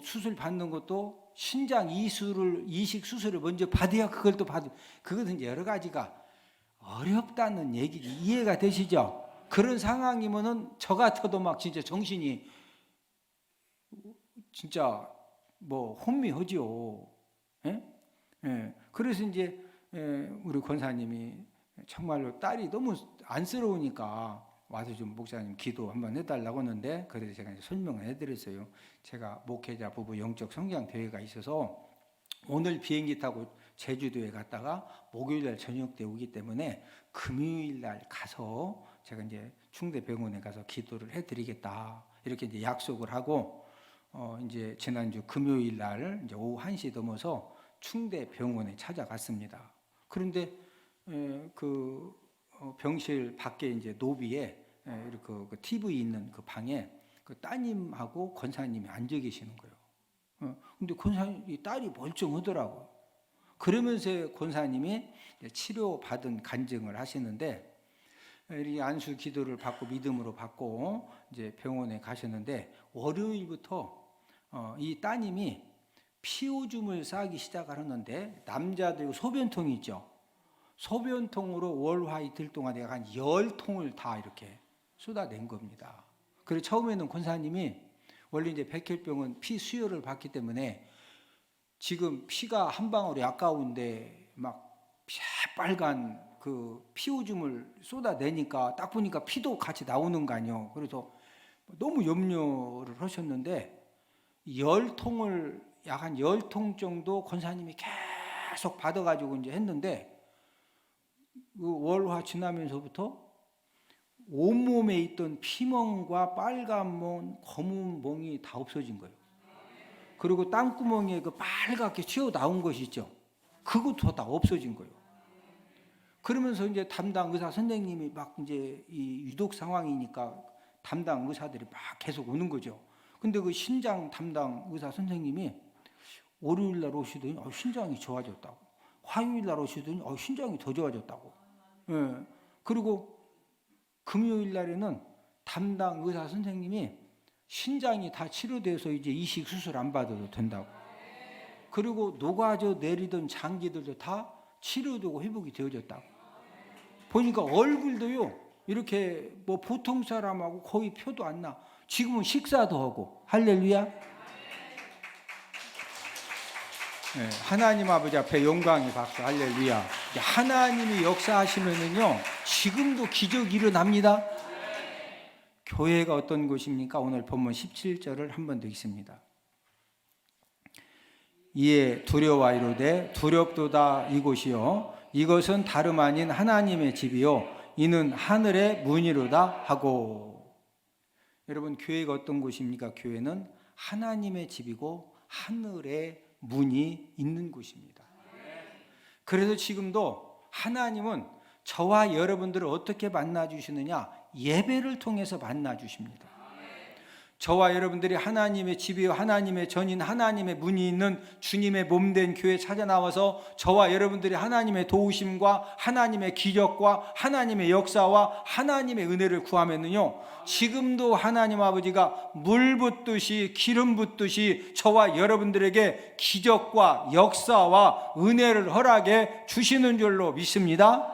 Speaker 1: 수술 받는 것도 신장 이식 수술을 먼저 받아야 그걸 또 받을 그것은 여러 가지가 어렵다는 얘기 이해가 되시죠? 그런 상황이면은 저 같아도 막 진짜 정신이 진짜 뭐 혼미하죠. 예? 예. 그래서 이제 우리 권사님이 정말로 딸이 너무 안쓰러우니까 와서 좀 목사님 기도 한번 해달라고 하는데, 그래서 제가 이제 설명을 해드렸어요. 제가 목회자 부부 영적 성장 대회가 있어서 오늘 비행기 타고 제주도에 갔다가 목요일날 저녁 때 오기 때문에 금요일날 가서 제가 이제 충대병원에 가서 기도를 해드리겠다 이렇게 이제 약속을 하고 이제 지난주 금요일날 이제 오후 1시 넘어서 충대병원에 찾아갔습니다. 그런데 그 병실 밖에 이제 노비에 이렇게 그 TV 있는 그 방에 그 따님하고 권사님이 앉아 계시는 거예요. 근데 권사님 딸이 멀쩡하더라고요. 그러면서 권사님이 치료받은 간증을 하시는데, 이 안수 기도를 받고 믿음으로 받고 이제 병원에 가셨는데, 월요일부터 이 따님이 피오줌을 싸기 시작을 하는데, 남자들 소변통이 있죠. 소변통으로 월, 화, 이틀 동안 내가 한 10통을 다 이렇게 쏟아낸 겁니다. 그리고 처음에는 권사님이 원래 이제 백혈병은 피 수혈을 받기 때문에 지금 피가 한 방울이 아까운데 막 빨간 그 피오줌을 쏟아내니까 딱 보니까 피도 같이 나오는 거 아니에요. 그래서 너무 염려를 하셨는데 10통을 약 한 10통 정도 권사님이 계속 받아가지고 이제 했는데, 그 월화 지나면서부터 온몸에 있던 피멍과 빨간 멍, 검은 멍이 다 없어진 거예요. 그리고 땅구멍에 그 빨갛게 튀어나온 것이 있죠. 그것도 다 없어진 거예요. 그러면서 이제 담당 의사 선생님이 막 이제 이 유독 상황이니까 담당 의사들이 막 계속 오는 거죠. 근데 그 신장 담당 의사 선생님이 월요일 날 오시더니 신장이 좋아졌다고, 화요일 날 오시더니 신장이 더 좋아졌다고. 예. 그리고 금요일 날에는 담당 의사 선생님이 신장이 다 치료돼서 이제 이식 수술 안 받아도 된다고. 그리고 녹아져 내리던 장기들도 다 치료되고 회복이 되어졌다고. 보니까 얼굴도요 이렇게 뭐 보통 사람하고 거의 표도 안 나. 지금은 식사도 하고. 할렐루야. 네, 하나님 아버지 앞에 영광의 박수. 할렐루야. 하나님이 역사하시면은요 지금도 기적이 일어납니다. 교회가 어떤 곳입니까? 오늘 본문 17절을 한 번 더 읽습니다. 이에 두려워하이로되 두렵도다 이곳이요 이것은 다름 아닌 하나님의 집이요 이는 하늘의 문이로다 하고. 여러분, 교회가 어떤 곳입니까? 교회는 하나님의 집이고 하늘의 문이 있는 곳입니다. 그래서 지금도 하나님은 저와 여러분들을 어떻게 만나주시느냐? 예배를 통해서 만나주십니다. 저와 여러분들이 하나님의 집이요 하나님의 전인 하나님의 문이 있는 주님의 몸된 교회에 찾아 나와서 저와 여러분들이 하나님의 도우심과 하나님의 기적과 하나님의 역사와 하나님의 은혜를 구하면은요 지금도 하나님 아버지가 물 붓듯이 기름 붓듯이 저와 여러분들에게 기적과 역사와 은혜를 허락해 주시는 줄로 믿습니다.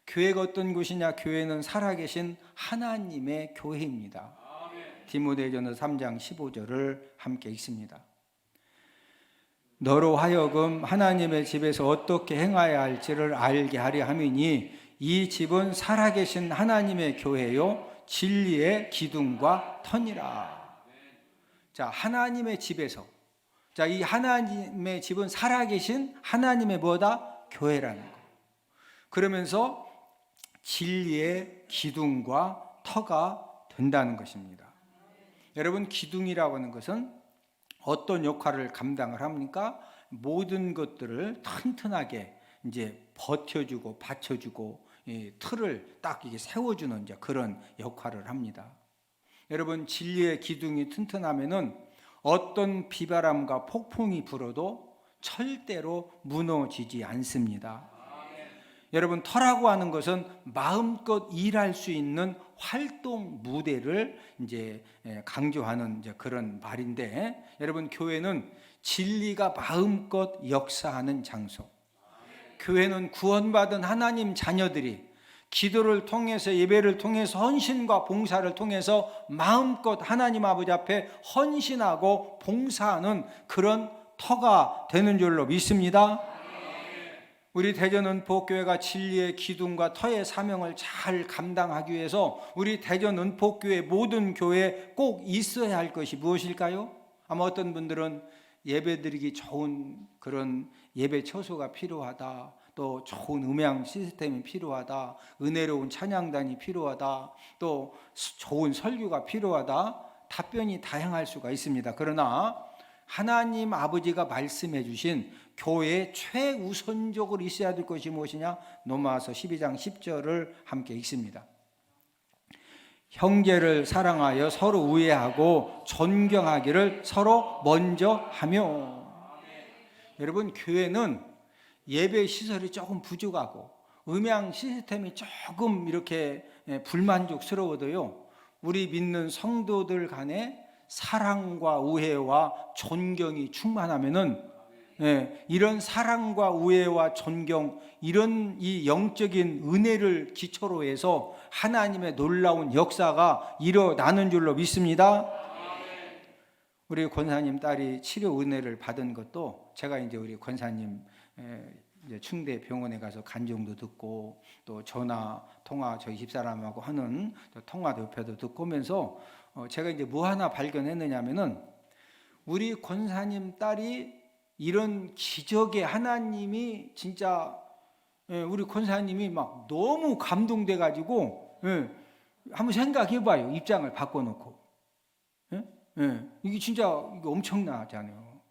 Speaker 1: 교회가 어떤 곳이냐? 교회는 살아계신 하나님의 교회입니다. 디모데전서 3장 15절을 함께 읽습니다. 너로 하여금 하나님의 집에서 어떻게 행하여야 할지를 알게 하려 함이니 이 집은 살아계신 하나님의 교회요 진리의 기둥과 터니라. 자, 하나님의 집에서, 자, 이 하나님의 집은 살아계신 하나님의 뭐다? 교회라는 거. 그러면서 진리의 기둥과 터가 된다는 것입니다. 여러분, 기둥이라고 하는 것은 어떤 역할을 감당을 합니까? 모든 것들을 튼튼하게 이제 버텨주고 받쳐주고 틀을 딱 이게 세워주는 이제 그런 역할을 합니다. 여러분, 진리의 기둥이 튼튼하면은 어떤 비바람과 폭풍이 불어도 절대로 무너지지 않습니다. 여러분, 터라고 하는 것은 마음껏 일할 수 있는 활동 무대를 이제 강조하는 이제 그런 말인데, 여러분, 교회는 진리가 마음껏 역사하는 장소. 교회는 구원받은 하나님 자녀들이 기도를 통해서, 예배를 통해서, 헌신과 봉사를 통해서 마음껏 하나님 아버지 앞에 헌신하고 봉사하는 그런 터가 되는 줄로 믿습니다. 우리 대전은폭교회가 진리의 기둥과 터의 사명을 잘 감당하기 위해서 우리 대전은폭교회 모든 교회에 꼭 있어야 할 것이 무엇일까요? 아마 어떤 분들은 예배드리기 좋은 그런 예배 처소가 필요하다, 또 좋은 음향 시스템이 필요하다, 은혜로운 찬양단이 필요하다, 또 좋은 설교가 필요하다, 답변이 다양할 수가 있습니다. 그러나 하나님 아버지가 말씀해 주신 교회에 최우선적으로 있어야 될 것이 무엇이냐? 로마서 12장 10절을 함께 읽습니다. 형제를 사랑하여 서로 우애하고 존경하기를 서로 먼저 하며. 여러분, 교회는 예배 시설이 조금 부족하고 음향 시스템이 조금 이렇게 불만족스러워도요, 우리 믿는 성도들 간에 사랑과 우애와 존경이 충만하면은, 이런 사랑과 우애와 존경, 이런 이 영적인 은혜를 기초로 해서 하나님의 놀라운 역사가 일어나는 줄로 믿습니다. 우리 권사님 딸이 치료 은혜를 받은 것도 제가 이제 우리 권사님 이제 충대 병원에 가서 간증도 듣고 또 전화 통화 저희 집사람하고 하는 통화 옆에도 듣고 오면서 제가 이제 뭐 하나 발견했느냐면은, 우리 권사님 딸이 이런 기적의 하나님이 진짜, 우리 권사님이 막 너무 감동돼 가지고, 한번 생각해 봐요. 입장을 바꿔놓고. 이게 진짜 이게 엄청나잖아요.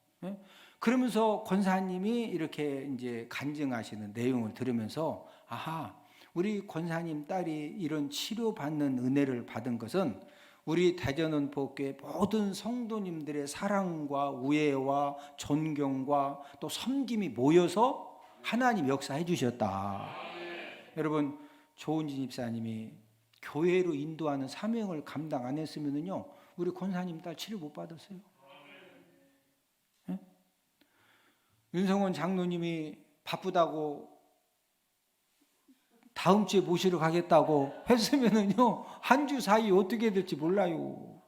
Speaker 1: 그러면서 권사님이 이렇게 이제 간증하시는 내용을 들으면서, 아하, 우리 권사님 딸이 이런 치료받는 은혜를 받은 것은 우리 대전은복교회 모든 성도님들의 사랑과 우애와 존경과 또 섬김이 모여서 하나님 역사해 주셨다. 여러분, 조은진 집사님이 교회로 인도하는 사명을 감당 안 했으면요, 우리 권사님 딸 치료 못 받았어요. 윤성원 장로님이 바쁘다고 다음 주에 모시러 가겠다고 했으면은요, 한 주 사이 어떻게 될지 몰라요.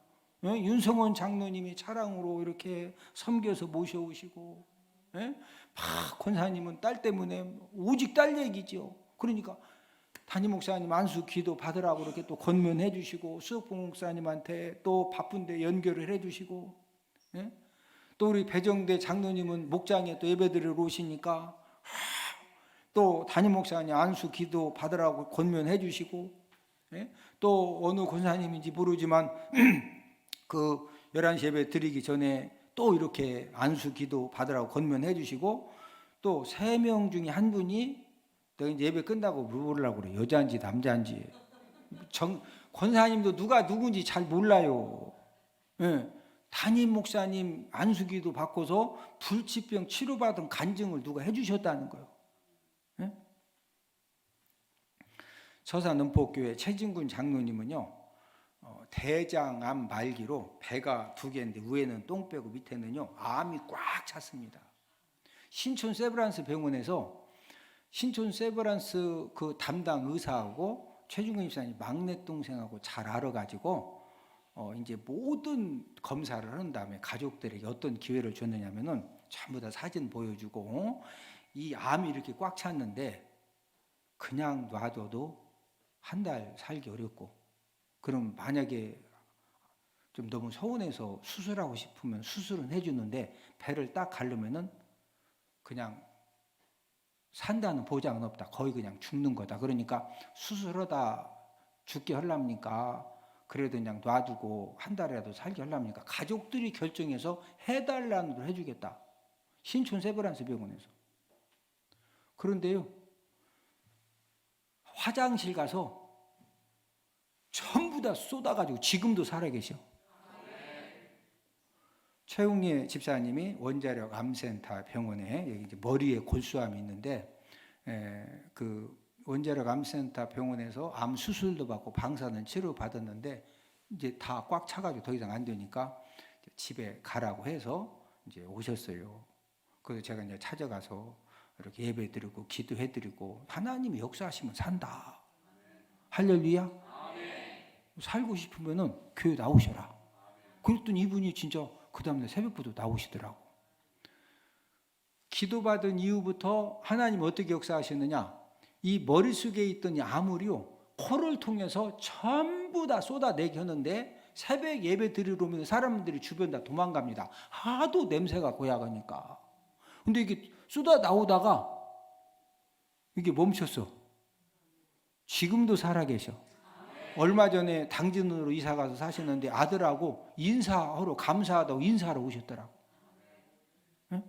Speaker 1: 윤성원 장로님이 차량으로 이렇게 섬겨서 모셔오시고, 막 권사님은 딸 때문에 오직 딸 얘기죠. 그러니까 담임 목사님 안수 기도 받으라고 이렇게 또 권면해 주시고, 수석봉 목사님한테 또 바쁜데 연결을 해 주시고, 또 우리 배정대 장로님은 목장에 또 예배드리러 오시니까 또 담임 목사님 안수 기도 받으라고 권면해 주시고, 또 어느 권사님인지 모르지만 그 11시 예배 드리기 전에 또 이렇게 안수 기도 받으라고 권면해 주시고, 또 3명 중에 한 분이 내가 이제 예배 끝나고 물어보려고 그래. 여자인지 남자인지. 권사님도 누가 누군지 잘 몰라요. 담임 목사님 안수기도 받고서 불치병 치료받은 간증을 누가 해주셨다는 거예요. 서산 은폭교회 최진군 장로님은요, 대장암 말기로 배가 2개인데 위에는 똥 빼고 밑에는요 암이 꽉 찼습니다. 신촌 세브란스 병원에서 신촌 세브란스 그 담당 의사하고 최진군 집사님 막내 동생하고 잘 알아가지고 이제 모든 검사를 한 다음에 가족들에게 어떤 기회를 줬느냐면은 전부 다 사진 보여주고, 이 암이 이렇게 꽉 찼는데 그냥 놔둬도 한 달 살기 어렵고, 그럼 만약에 좀 너무 서운해서 수술하고 싶으면 수술은 해주는데 배를 딱 가르면은 그냥 산다는 보장은 없다. 거의 그냥 죽는 거다. 그러니까 수술하다 죽게 하려니까 그래도 그냥 놔두고 한 달이라도 살게 하려니까 가족들이 결정해서 해달라는 걸 해주겠다. 신촌 세브란스 병원에서. 그런데요, 화장실 가서 전부 다 쏟아가지고 지금도 살아계셔. 최웅예 집사님이 원자력 암센터 병원에 여기 이제 머리에 골수암이 있는데, 그 원자력 암센터 병원에서 암 수술도 받고 방사능 치료 받았는데 이제 다 꽉 차가지고 더 이상 안 되니까 집에 가라고 해서 이제 오셨어요. 그래서 제가 이제 찾아가서 이렇게 예배드리고 기도해드리고, 하나님이 역사하시면 산다. 할렐루야. 살고 싶으면은 교회 나오셔라. 그랬더니 이분이 진짜 그 다음날 새벽부터 나오시더라고. 기도받은 이후부터 하나님 어떻게 역사하셨느냐, 이 머릿속에 있던 이 아물이요, 코를 통해서 전부 다 쏟아내게 하는데, 새벽 예배 드리러 오면 사람들이 주변 다 도망갑니다. 하도 냄새가 고약하니까. 근데 이게 쏟아 나오다가 이게 멈췄어. 지금도 살아계셔. 얼마 전에 당진으로 이사가서 사시는데 아들하고 인사하러, 감사하다고 인사하러 오셨더라고. 응?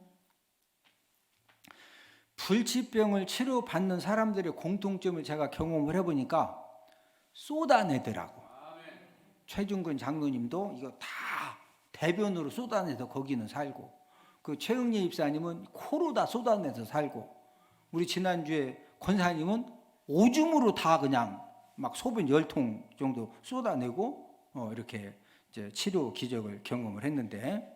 Speaker 1: 불치병을 치료받는 사람들의 공통점을 제가 경험을 해보니까 쏟아내더라고. 최중근 장로님도 이거 다 대변으로 쏟아내서 거기는 살고, 그 최응예 입사님은 코로 다 쏟아내서 살고, 우리 지난주에 권사님은 오줌으로 다 그냥 막 소변 10통 정도 쏟아내고 이렇게 이제 치료 기적을 경험을 했는데,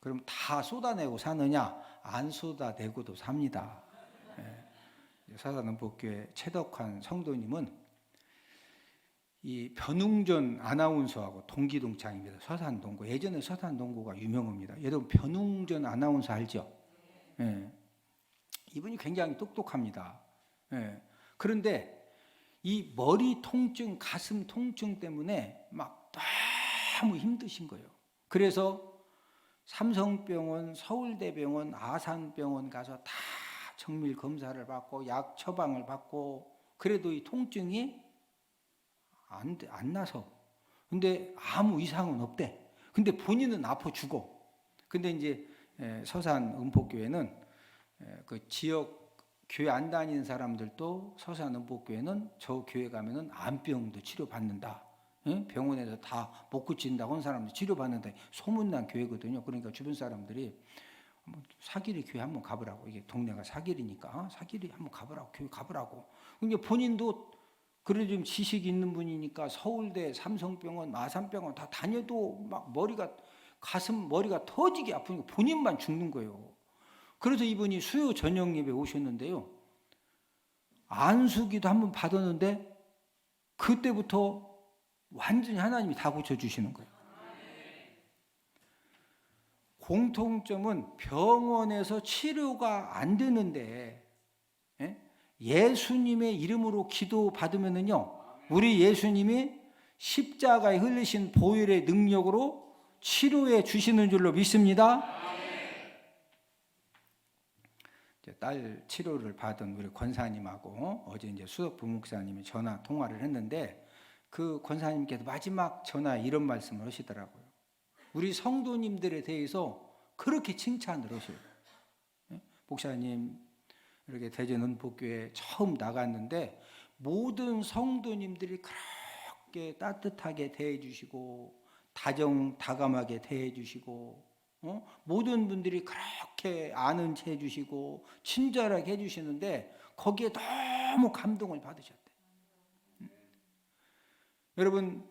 Speaker 1: 그럼 다 쏟아내고 사느냐? 안 쏟아내고도 삽니다. 서산은복교회 최덕환 성도님은 이 변웅전 아나운서하고 동기동창입니다. 서산동고. 예전에 서산동고가 유명합니다. 여러분 변웅전 아나운서 알죠? 예. 이분이 굉장히 똑똑합니다. 예. 그런데 이 머리 통증, 가슴 통증 때문에 막 너무 힘드신 거예요. 그래서 삼성병원, 서울대병원, 아산병원 가서 다 정밀 검사를 받고 약 처방을 받고, 그래도 이 통증이 안 나서. 근데 아무 이상은 없대. 근데 본인은 아파 죽어. 근데 이제 서산 은폭교회는 그 지역 교회 안 다니는 사람들도 서산 은폭교회는 저 교회 가면은 암병도 치료받는다. 병원에서 다 못 고친다고 하는 사람들 치료받는다. 소문난 교회거든요. 그러니까 주변 사람들이 사기리 교회 한번 가보라고. 이게 동네가 사기리니까 사기리 한번 가보라고. 교회 가보라고. 그러니까 본인도 그래도 좀 지식이 있는 분이니까 서울대, 삼성병원, 마산병원 다 다녀도 막 가슴 머리가 터지게 아프니까 본인만 죽는 거예요. 그래서 이분이 수요 저녁 예배 오셨는데요, 안수기도 한번 받았는데 그때부터 완전히 하나님이 다 고쳐주시는 거예요. 공통점은 병원에서 치료가 안 되는데 예수님의 이름으로 기도 받으면은요, 우리 예수님이 십자가에 흘리신 보혈의 능력으로 치료해 주시는 줄로 믿습니다. 딸 치료를 받은 우리 권사님하고 어제 이제 수석 부목사님이 전화 통화를 했는데, 그 권사님께서 마지막 전화에 이런 말씀을 하시더라고요. 우리 성도님들에 대해서 그렇게 칭찬을 하셔요. 목사님, 이렇게 대전 은폭교회 처음 나갔는데 모든 성도님들이 그렇게 따뜻하게 대해주시고 다정다감하게 대해주시고, 모든 분들이 그렇게 아는 체 해주시고 친절하게 해주시는데 거기에 너무 감동을 받으셨대. 여러분,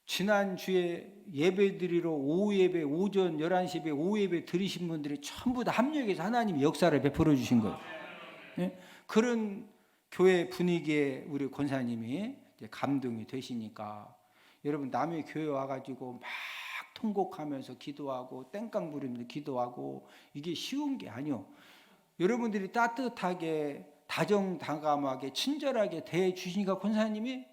Speaker 1: 지난주에 예배 드리러 오후 예배, 오전 11시 예배, 오후 예배 드리신 분들이 전부 다 합력해서 하나님이 역사를 베풀어 주신 거예요. 그런 교회 분위기에 우리 권사님이 이제 감동이 되시니까, 여러분 남의 교회 와가지고 막 통곡하면서 기도하고 땡깡 부리면서 기도하고 이게 쉬운 게 아니요. 여러분들이 따뜻하게 다정다감하게 친절하게 대해 주시니까 권사님이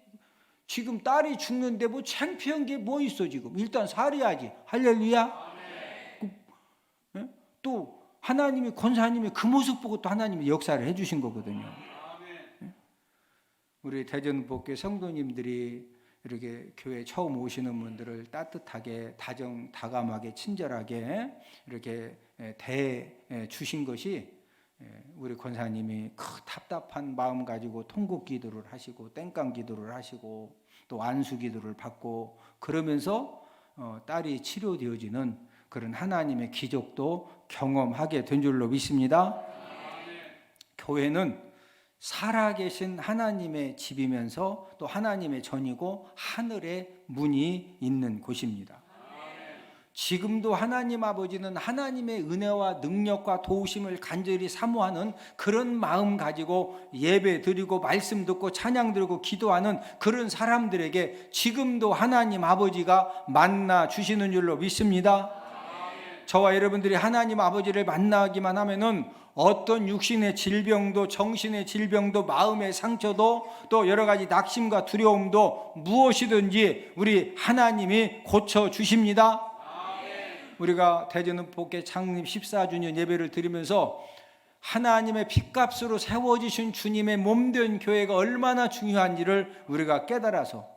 Speaker 1: 지금 딸이 죽는데 뭐 창피한 게 뭐 있어. 지금 일단 살아야지. 할렐루야. 또 하나님이, 권사님이 그 모습 보고 또 하나님이 역사를 해주신 거거든요. 우리 대전복교 성도님들이 이렇게 교회 처음 오시는 분들을 따뜻하게 다정다감하게 친절하게 이렇게 대해 주신 것이, 우리 권사님이 그 답답한 마음 가지고 통곡 기도를 하시고 땡깡 기도를 하시고 또 안수 기도를 받고 그러면서 딸이 치료되어지는 그런 하나님의 기적도 경험하게 된 줄로 믿습니다. 교회는 살아계신 하나님의 집이면서 또 하나님의 전이고 하늘의 문이 있는 곳입니다. 지금도 하나님 아버지는 하나님의 은혜와 능력과 도우심을 간절히 사모하는 그런 마음 가지고 예배 드리고 말씀 듣고 찬양 드리고 기도하는 그런 사람들에게 지금도 하나님 아버지가 만나 주시는 줄로 믿습니다. 저와 여러분들이 하나님 아버지를 만나기만 하면은 어떤 육신의 질병도 정신의 질병도 마음의 상처도 또 여러 가지 낙심과 두려움도 무엇이든지 우리 하나님이 고쳐 주십니다. 우리가 대전은복회 창립 14주년 예배를 드리면서 하나님의 핏값으로 세워지신 주님의 몸된 교회가 얼마나 중요한지를 우리가 깨달아서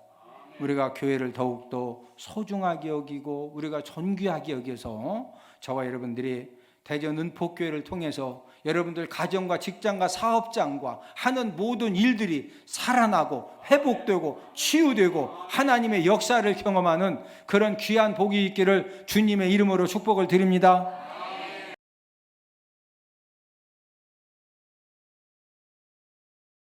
Speaker 1: 우리가 교회를 더욱더 소중하게 여기고 우리가 존귀하게 여겨서 저와 여러분들이 대전은복교회를 통해서 여러분들 가정과 직장과 사업장과 하는 모든 일들이 살아나고 회복되고 치유되고 하나님의 역사를 경험하는 그런 귀한 복이 있기를 주님의 이름으로 축복을 드립니다.